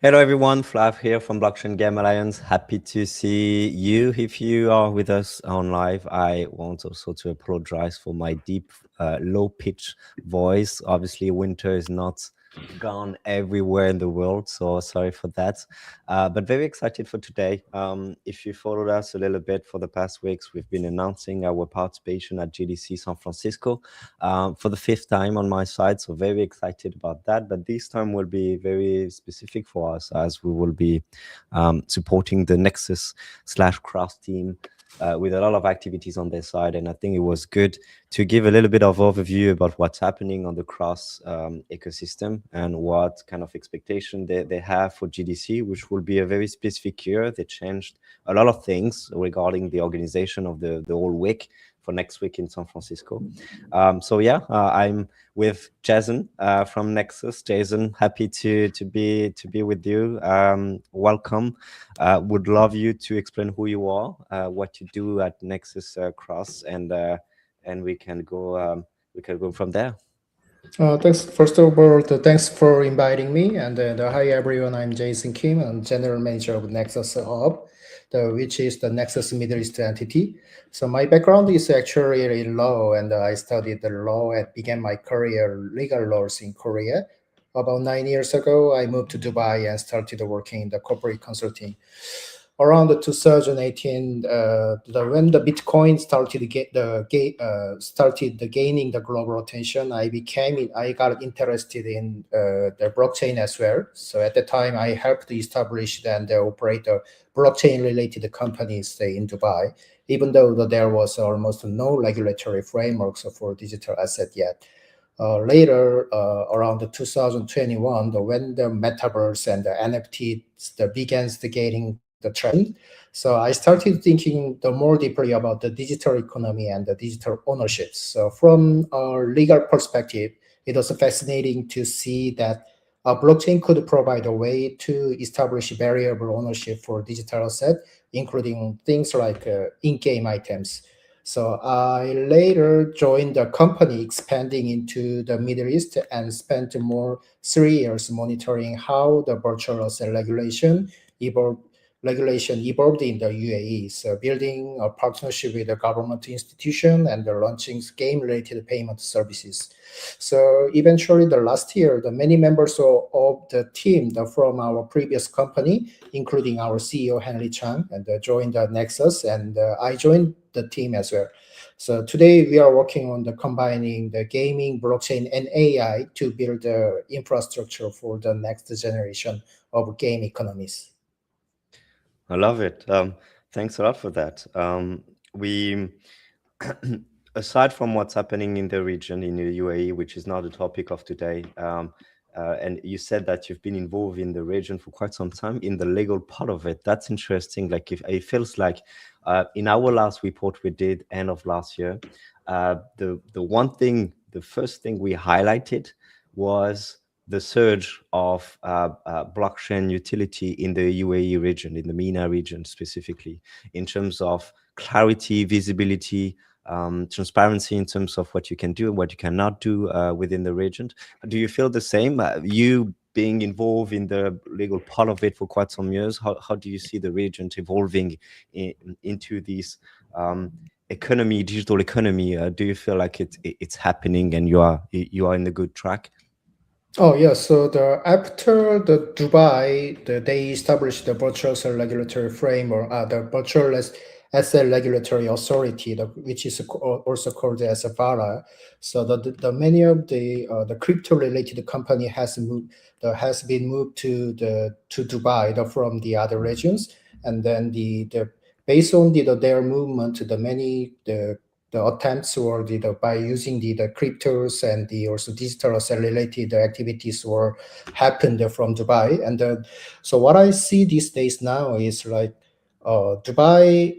Hello everyone, Flav here from Blockchain Game Alliance. Happy to see you. If you are with us on live, I want also to apologize for my deep, low pitch voice. Obviously, winter is not gone everywhere in the world, so sorry for that. But very excited for today. If you followed us a little bit for the past weeks, we've been announcing our participation at GDC San Francisco for the fifth time on my side. So very excited about that. But this time will be very specific for us as we will be supporting the Nexus/Cross team with a lot of activities on their side. And I think it was good to give a little bit of overview about what's happening on the Cross ecosystem and what kind of expectation they have for GDC, which will be a very specific year. They changed a lot of things regarding the organization of the whole week for next week in San Francisco. So yeah, I'm with Jason from Nexus. Jason, happy to be with you. Welcome. Would love you to explain who you are, what you do at Nexus Cross, and we can go from there. Thanks. First of all, thanks for inviting me. And hi everyone, I'm Jason Kim. I'm General Manager of Nexus Hub, which is the Nexus Middle East entity. So my background is actually in law, and I studied the law and began my career legal laws in Korea. About 9 years ago, I moved to Dubai and started working in the corporate consulting. Around 2018, when the Bitcoin started gaining the global attention, I got interested in the blockchain as well. So at the time, I helped establish and operate blockchain-related companies in Dubai, even though there was almost no regulatory frameworks for digital asset yet. Later, around 2021, when the metaverse and the NFT began gaining the trend. So I started thinking more deeply about the digital economy and the digital ownership. So from a legal perspective, it was fascinating to see that a blockchain could provide a way to establish variable ownership for digital assets, including things like in-game items. So I later joined the company expanding into the Middle East and spent more 3 years monitoring how the virtual asset evolved in the UAE. So building a partnership with the government institution and launching game-related payment services. So eventually, the last year, the many members of the team from our previous company, including our CEO Henry Chang, and joined the Nexus, and I joined the team as well. So today we are working on combining the gaming, blockchain, and AI to build the infrastructure for the next generation of game economies. I love it. Thanks a lot for that. We, aside from what's happening in the region in the UAE, which is not the topic of today, and you said that you've been involved in the region for quite some time in the legal part of it. That's interesting. Like if it feels like in our last report we did end of last year, the first thing we highlighted was the surge of blockchain utility in the UAE region, in the MENA region specifically, in terms of clarity, visibility, transparency in terms of what you can do and what you cannot do within the region. Do you feel the same? You being involved in the legal part of it for quite some years, how do you see the region evolving into this digital economy? Do you feel like it's happening and you are in the good track? Oh yeah, so after the Dubai, they established the virtual asset regulatory framework, the virtual asset regulatory authority, which is also called as a VARA. So the many of the crypto related company has been moved to Dubai from the other regions, and then the based on their movement, the attempts or by using the cryptos and the also digital asset related activities were happened from Dubai. And so what I see these days now is like Dubai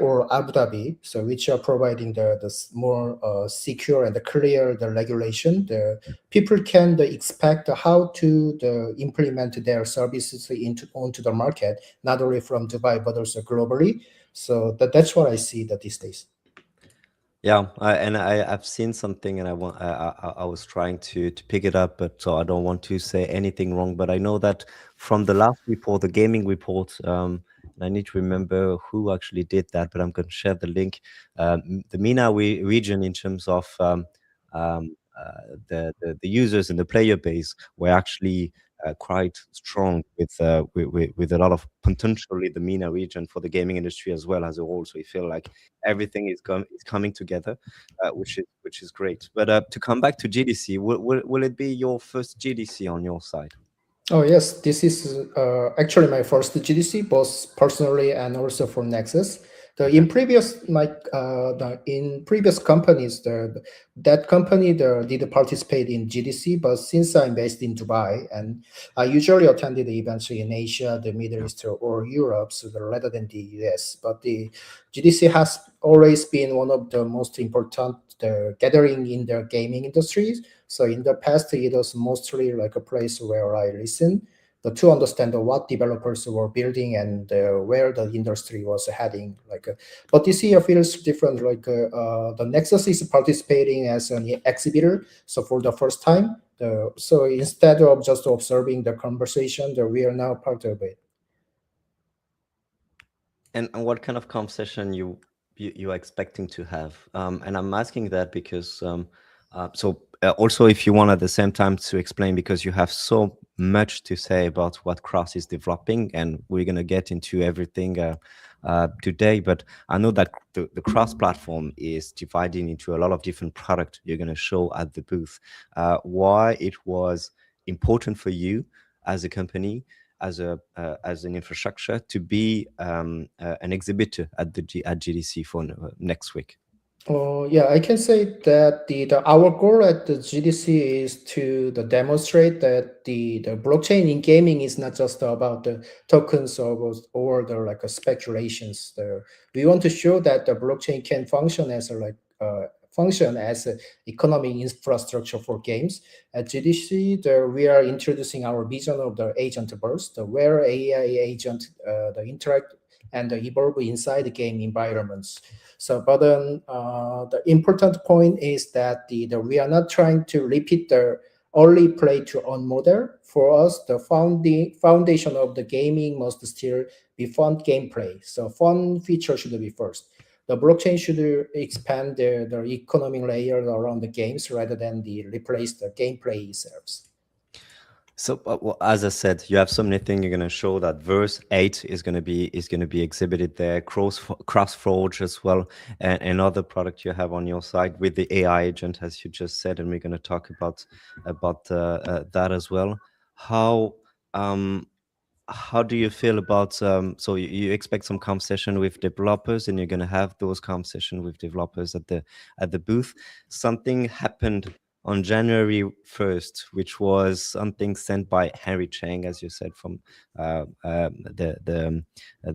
or Abu Dhabi, so which are providing the more secure and clear the regulation. The people can expect how to implement their services onto the market, not only from Dubai but also globally. So that's what I see these days. Yeah, I've seen something, and I was trying to pick it up, but so I don't want to say anything wrong. But I know that from the last report, the gaming report, and I need to remember who actually did that, but I'm going to share the link. The MENA region, in terms of the users and the player base, were actually quite strong with a lot of potentially the MENA region for the gaming industry as well as a whole. So we feel like everything is coming together, which is great. But to come back to GDC, will it be your first GDC on your side? Oh yes, this is actually my first GDC, both personally and also for Nexus. The Okay. in previous in previous companies, that company did participate in GDC, but since I'm based in Dubai and I usually attended the events in Asia, the Middle Yeah. East, or Europe, so rather than the US. But the GDC has always been one of the most important gathering in the gaming industries. So in the past, it was mostly like a place where I listen to understand what developers were building and where the industry was heading. But this year feels different. The Nexus is participating as an exhibitor. So for the first time, so instead of just observing the conversation, we are now part of it. And what kind of conversation you are expecting to have? And I'm asking that because also, if you want at the same time to explain, because you have so much to say about what Cross is developing, and we're gonna get into everything today. But I know that the Cross platform is dividing into a lot of different products you're gonna show at the booth. Why it was important for you as a company, as an infrastructure, to be an exhibitor at at GDC for next week. Yeah, I can say that our goal at the GDC is to demonstrate that the blockchain in gaming is not just about the tokens or the speculations. We want to show that the blockchain can function as function as an economic infrastructure for games. At GDC, we are introducing our vision of the agent burst, where AI agent the interact and evolve inside the game environments. So, but the important point is that we are not trying to repeat the only play to earn model. For us, the foundation of the gaming must still be fun gameplay. So, fun feature should be first. The blockchain should expand the economic layer around the games rather than replace the gameplay itself. So, well, as I said, you have so many things you're going to show. That verse 8 is going to be exhibited there. CrossForge as well, and other product you have on your side with the AI agent, as you just said, and we're going to talk about that as well. How um how do you feel about so you expect some conversation with developers, and you're going to have those conversation with developers at the booth. Something happened on January 1st, which was something sent by Henry Chang, as you said, from the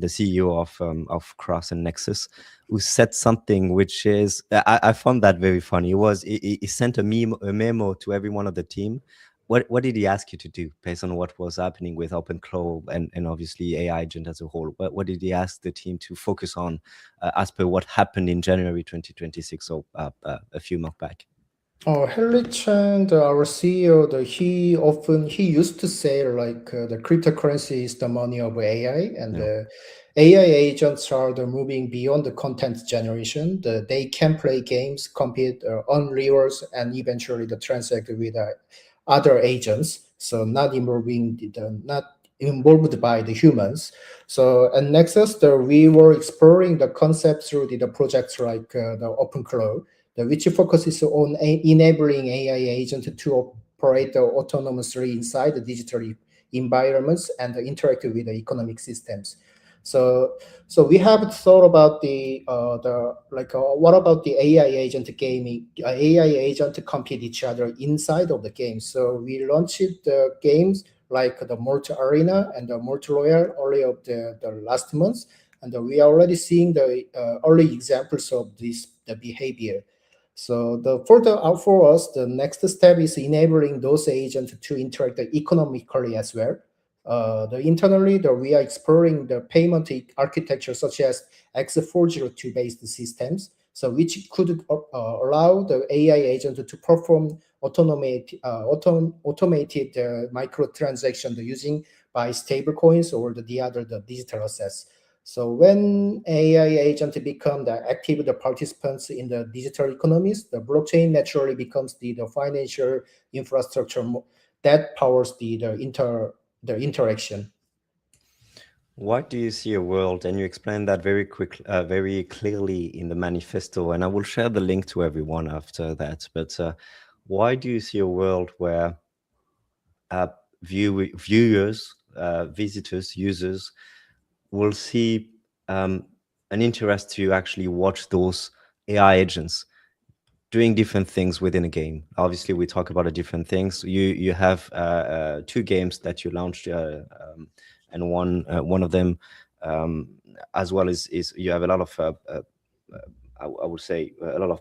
CEO of Cross and Nexus, who said something which is I found that very funny. He sent a memo to every one of the team. What did he ask you to do based on what was happening with OpenClaw and obviously AI agent as a whole? What did he ask the team to focus on as per what happened in January 2026, so a few months back? Oh, Henry Chan, our CEO, he used to say the cryptocurrency is the money of AI, and Yeah. the AI agents are moving beyond the content generation. They can play games, compete, earn rewards, and eventually transact with other agents. So not involved by the humans. So at Nexus, we were exploring the concept through the projects like the OpenClaw, which focuses on enabling AI agents to operate autonomously inside the digital environments and interact with the economic systems. So, we have thought about what about the AI agent gaming? AI agent to compete each other inside of the game. So we launched the games like the Multi Arena and the Multi Royale early of the last month, and we are already seeing the early examples of the behavior. So for us, the next step is enabling those agents to interact economically as well. Internally, we are exploring the payment architecture such as X402 based systems. so which could allow the AI agent to perform automated microtransaction using by stable coins or the digital assets. So when AI agent become the active participants in the digital economies, the blockchain naturally becomes the financial infrastructure that powers the interaction. Why do you see a world, and you explained that very clearly in the manifesto, and I will share the link to everyone after that, but why do you see a world where viewers, visitors, users will see an interest to actually watch those AI agents doing different things within a game? Obviously, we talk about the different things. You have two games that you launched, and one of them, as well, is you have a lot of I would say a lot of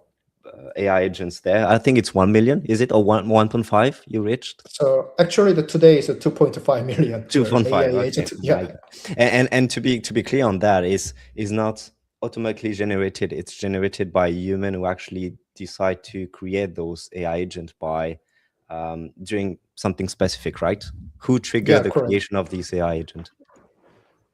AI agents there. I think it's 1 million. Is it, or 1.5 you reached? So actually, today is a 2.5 million. 2.5. AI Okay. agent. Yeah. And to be clear on that, is not automatically generated. It's generated by a human who actually decide to create those AI agents by doing something specific, right? Who triggered the correct. creation of this AI agent?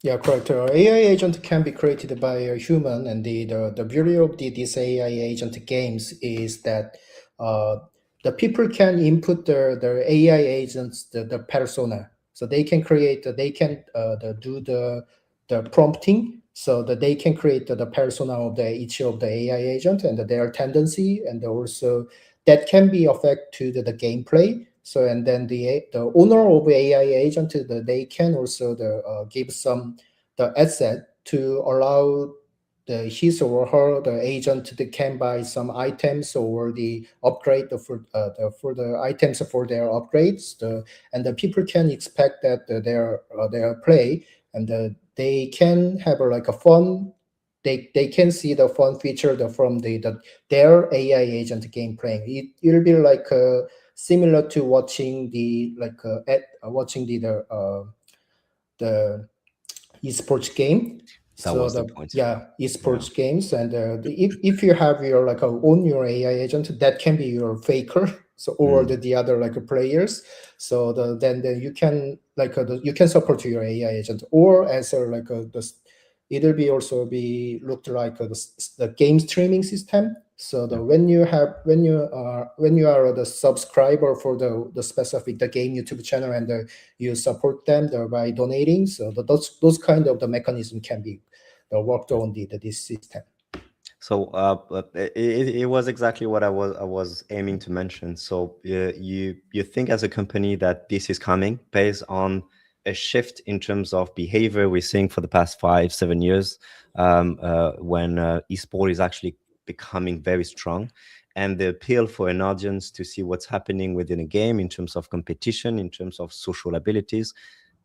Yeah, correct. AI agent can be created by a human, and the beauty of these AI agent games is that the people can input their AI agents, the persona, so they can create, they can do the prompting, so that they can create the persona of each of the AI agent and their tendency, and also that can be affect to the gameplay. So, and then the owner of AI agent, they can also give some the asset to allow his or her the agent to can buy some items or the upgrade for the items for their upgrades. And the people can expect that their play, and they can have like a fun. They can see the fun feature from their AI agent game playing. It'll be like similar to watching watching the esports game. That was the point. Esports games, and if you have your own your AI agent, that can be your faker. So or the other players. So then you can you can support your AI agent, or as it'll be also be looked like the game streaming system. So when you are the subscriber for the specific the game YouTube channel, and you support them by donating, so those kind of the mechanism can be worked on this system. So it was exactly what I was aiming to mention. So you think as a company that this is coming based on a shift in terms of behavior we're seeing for the past 5-7 years, when esport is actually becoming very strong, and the appeal for an audience to see what's happening within a game in terms of competition, in terms of social abilities.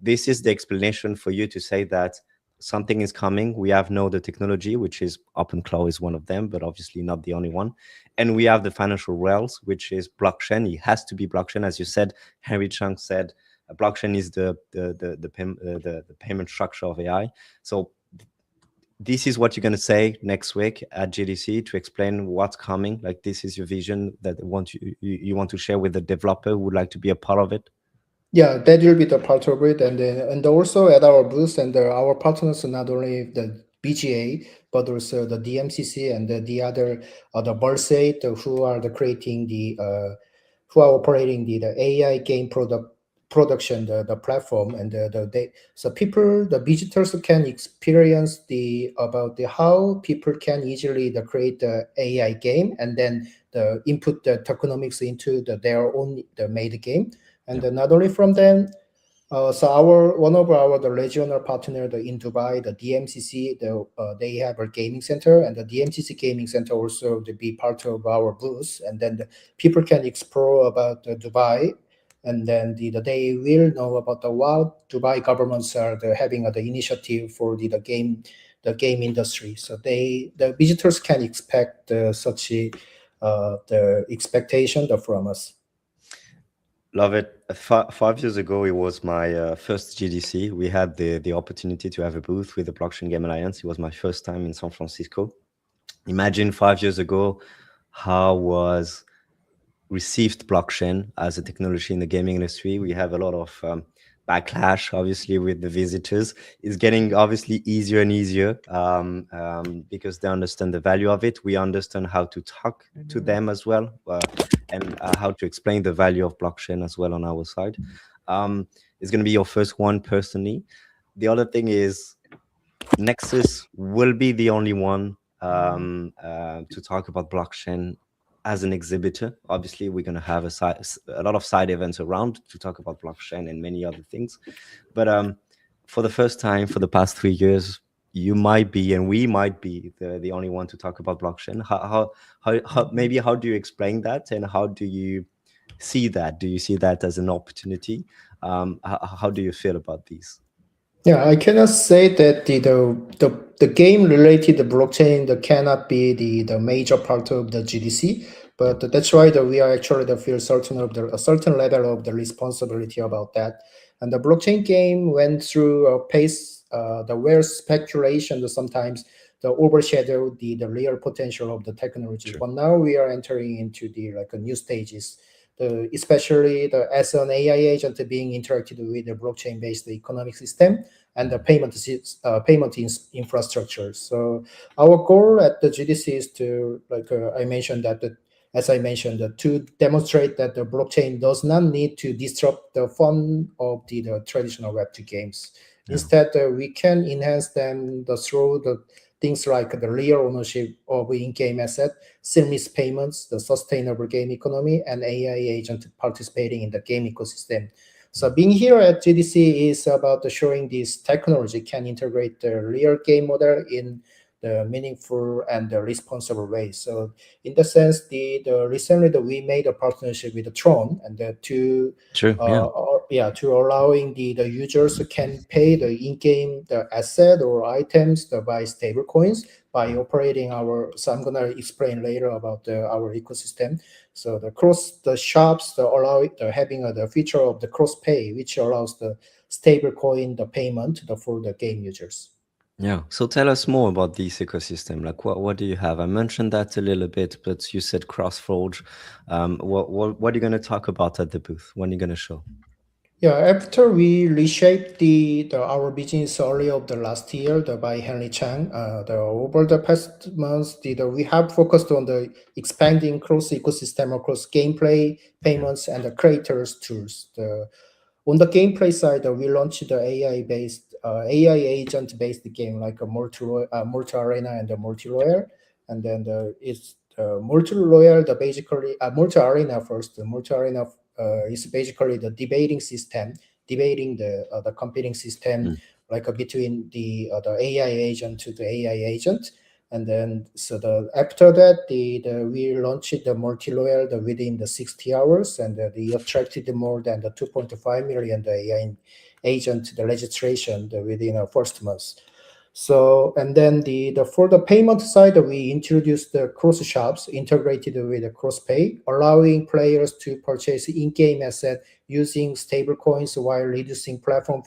This is the explanation for you to say that something is coming. We have now the technology, which is OpenClaw is one of them, but obviously not the only one. And we have the financial rails, which is blockchain. It has to be blockchain, as you said. Henry Chung said, blockchain is the payment structure of AI. So this is what you're going to say next week at GDC to explain what's coming. Like, this is your vision that you want to share with the developer who would like to be a part of it. Yeah, that will be the part of it, and also at our booth, and our partners are not only the BGA but also the DMCC and the other the Bursate, who are creating who are operating the AI game production the platform, and so the visitors can experience about how people can easily create the AI game, and then input the tokenomics into their own made game. And not only from them, so one of the regional partner in Dubai, the DMCC, they have a gaming center, and the DMCC gaming center also to be part of our booth, and then the people can explore about Dubai, and then they will know about what Dubai governments are having the initiative for the game industry. So the visitors can expect such the expectation from us. Love it. 5 years ago, it was my first GDC. We had the opportunity to have a booth with the Blockchain Game Alliance. It was my first time in San Francisco. Imagine 5 years ago, how was received blockchain as a technology in the gaming industry. We have a lot of backlash, obviously, with the visitors. It's getting obviously easier and easier because they understand the value of it. We understand how to talk to them as well, and how to explain the value of blockchain as well on our side. It's going to be your first one personally. The other thing is Nexus will be the only one to talk about blockchain as an exhibitor. Obviously, we're going to have a lot of side events around to talk about blockchain and many other things. But for the first time, for the past 3 years, you might be, and we might be, the only one to talk about blockchain. Maybe how do you explain that, and how do you see that? Do you see that as an opportunity? How do you feel about these? Yeah, I cannot say that the game related to blockchain that cannot be the major part of the GDC, but that's why that we are actually feel certain of a certain level of the responsibility about that. And the blockchain game went through a pace the where speculation that sometimes the overshadow the real potential of the technology. Sure. But now we are entering into the like a new stages. Especially as an AI agent being interacted with the blockchain-based economic system and the payment infrastructure. So our goal at the GDC is to, like I mentioned that, as I mentioned, to demonstrate that the blockchain does not need to disrupt the fun of the traditional Web2 games. Yeah. Instead, we can enhance them through the things like the real ownership of in-game asset, seamless payments, the sustainable game economy, and AI agent participating in the game ecosystem. So being here at GDC is about showing this technology can integrate the real game model in the meaningful and the responsible way. So in the sense, the recently we made a partnership with the Tron and to True. to allowing the users can pay the in-game the asset or items to buy stable coins by operating our. So I'm gonna explain later about our ecosystem. So the shops allow having the feature of the cross pay, which allows the stable coin the payment for the game users. Yeah. So tell us more about this ecosystem. Like, what do you have? I mentioned that a little bit, but you said cross-forge. What are you going to talk about at the booth? When are you going to show? Yeah, after we reshaped our business early of the last year by Henry Chang, over the past months, we have focused on the expanding cross ecosystem across gameplay, payments, and the creators tools. On the gameplay side, we launched the AI agent based game like a multi arena and a multi royale, and then it's multi royale. The basically multi arena first. The multi arena is basically the debating the competing system like between the AI agent to the AI agent. And then, so after that, we launched the multi-loyal within the 60 hours, and they attracted more than the 2.5 million the AI agent the registration within the first month. So, and then for the payment side, we introduced the cross shops integrated with the cross pay, allowing players to purchase in-game asset using stable coins while reducing platform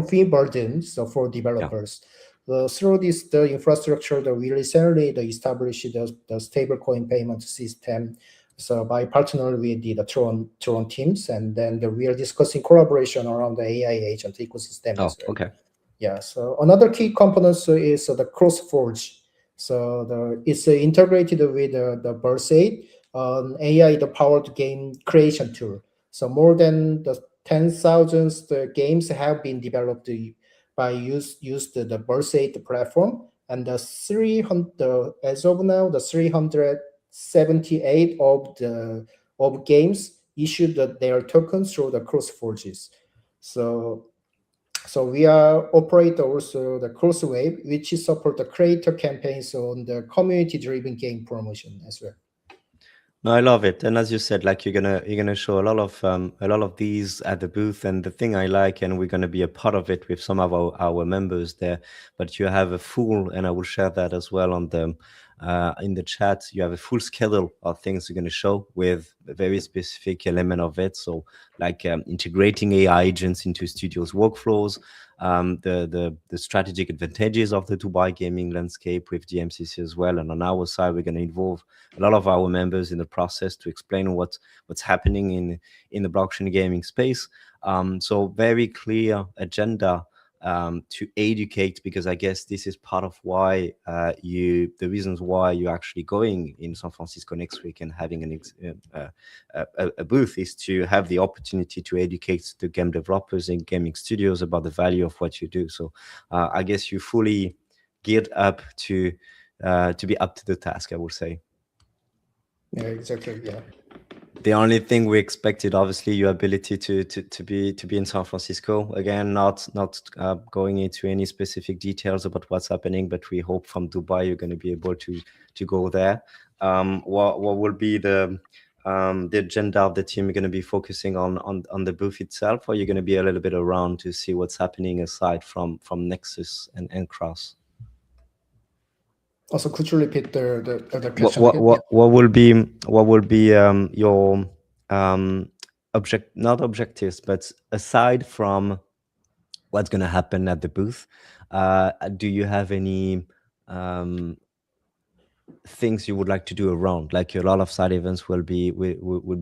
fee burdens for developers. Through the infrastructure that we recently established the stablecoin payment system. So by partnering with the Tron teams, and then we are discussing collaboration around the AI agent ecosystem as well. Okay. Yeah. So another key component is the cross forge. So it's integrated with the Bursaid, AI powered game creation tool. So more than the 10,000 games have been developed by use the Bursaid platform, and the 300 as of now the 378 of games issued their tokens through the cross forges. So we are operate also the Crosswave, which support the creator campaigns on the community-driven game promotion as well. No, I love it. And as you said, like you're gonna show a lot of these at the booth. And the thing I like, and we're gonna be a part of it with some of our members there. But you have a full, and I will share that as well on the in the chat, you have a full schedule of things you're going to show with a very specific element of it. So like integrating AI agents into studios workflows, the strategic advantages of the Dubai gaming landscape with DMCC as well. And on our side, we're going to involve a lot of our members in the process to explain what's happening in the blockchain gaming space. So very clear agenda to educate, because I guess this is part of why the reasons why you're actually going in San Francisco next week and having a booth is to have the opportunity to educate the game developers and gaming studios about the value of what you do. So I guess you fully geared up to be up to the task, I would say. Yeah, exactly. Yeah. The only thing we expected, obviously, your ability to be in San Francisco. Again, not going into any specific details about what's happening, but we hope from Dubai you're going to be able to go there. What will be the agenda of the team? You're going to be focusing on the booth itself, or you're going to be a little bit around to see what's happening aside from Nexus and Cross? Also, could you repeat the question again? What will be your not objectives, but aside from what's going to happen at the booth, do you have any things you would like to do around? Like a lot of side events will be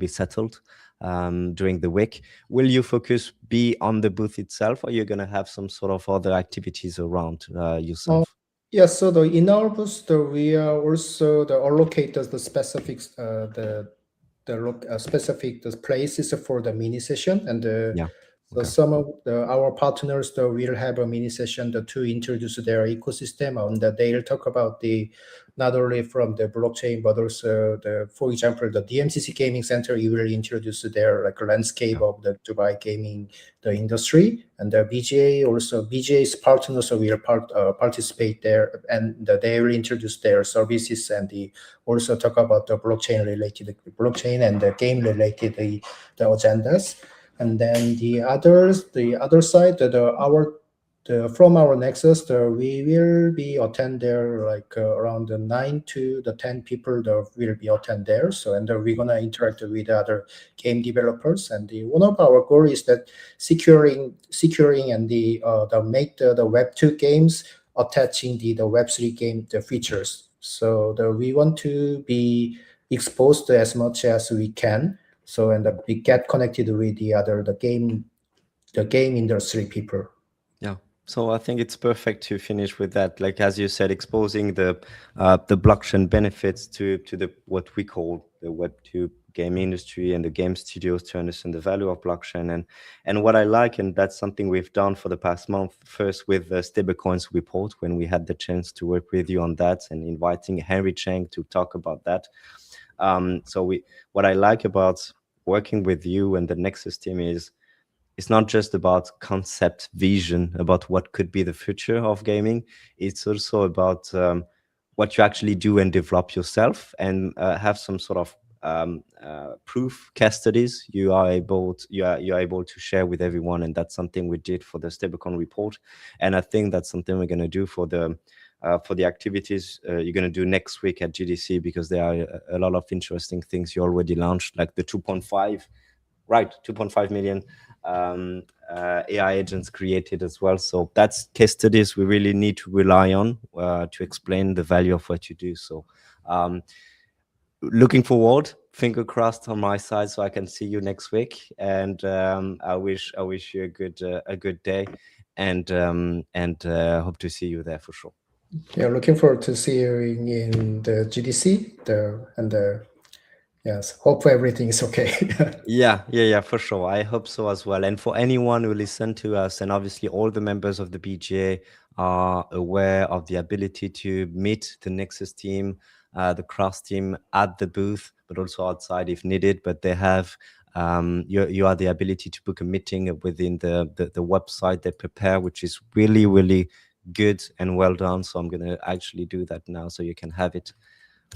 settled during the week. Will you focus be on the booth itself, or you're going to have some sort of other activities around yourself? Yes, so in our booth, we are also allocated the specifics, specific places for the mini session, and Yeah. so Okay. some of our partners will have a mini session to introduce their ecosystem, and they'll talk about not only from the blockchain, but also for example, the DMCC Gaming Center. You will introduce their landscape of the Dubai gaming industry, and the BGA's partners will participate there, and they will introduce their services, and also talk about the blockchain and the game related the agendas. And then the other side, from our Nexus, we will be attend there like around 9 to 10 people that will be attend there. So, and we're gonna interact with other game developers. And one of our goal is that securing and make the Web2 games attaching the Web3 game features. So we want to be exposed as much as we can. So, and we get connected with the game industry people. Yeah. So I think it's perfect to finish with that. Like, as you said, exposing the blockchain benefits to what we call the Web2 game industry and the game studios to understand the value of blockchain. And what I like, and that's something we've done for the past month, first with the stablecoins report, when we had the chance to work with you on that and inviting Henry Cheng to talk about that. What I like about working with you and the Nexus team is it's not just about concept vision about what could be the future of gaming. It's also about what you actually do and develop yourself, and have some sort of proof case studies you are able to share with everyone. And that's something we did for the stablecoin report, and I think that's something we're going to do for the activities you're going to do next week at GDC, because there are a lot of interesting things you already launched, like the 2.5 million AI agents created as well. So that's case studies we really need to rely on to explain the value of what you do. So looking forward, finger crossed on my side, so I can see you next week. And I wish you a good day, and hope to see you there for sure. Yeah, looking forward to see you in the GDC. Yes, hope everything is okay. Yeah, for sure. I hope so as well. And for anyone who listen to us, and obviously all the members of the BGA are aware of the ability to meet the Nexus team, the Cross team at the booth, but also outside if needed. But they have you are the ability to book a meeting within the website they prepare, which is really, really good and well done. So I'm going to actually do that now, so you can have it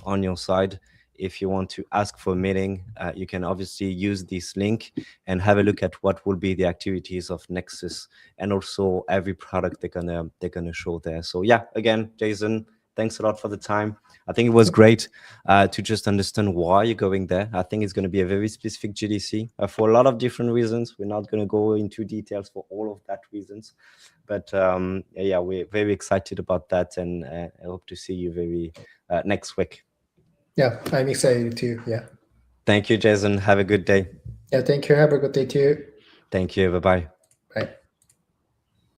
on your side. If you want to ask for a meeting, you can obviously use this link and have a look at what will be the activities of Nexus, and also every product they're gonna show there. So yeah, again, Jason, thanks a lot for the time. I think it was great to just understand why you're going there. I think it's going to be a very specific GDC for a lot of different reasons. We're not going to go into details for all of that reasons, but yeah, we're very excited about that, and I hope to see you very next week. Yeah, I'm excited too. Yeah. Thank you, Jason. Have a good day. Yeah, thank you. Have a good day too. Thank you. Bye-bye. Bye.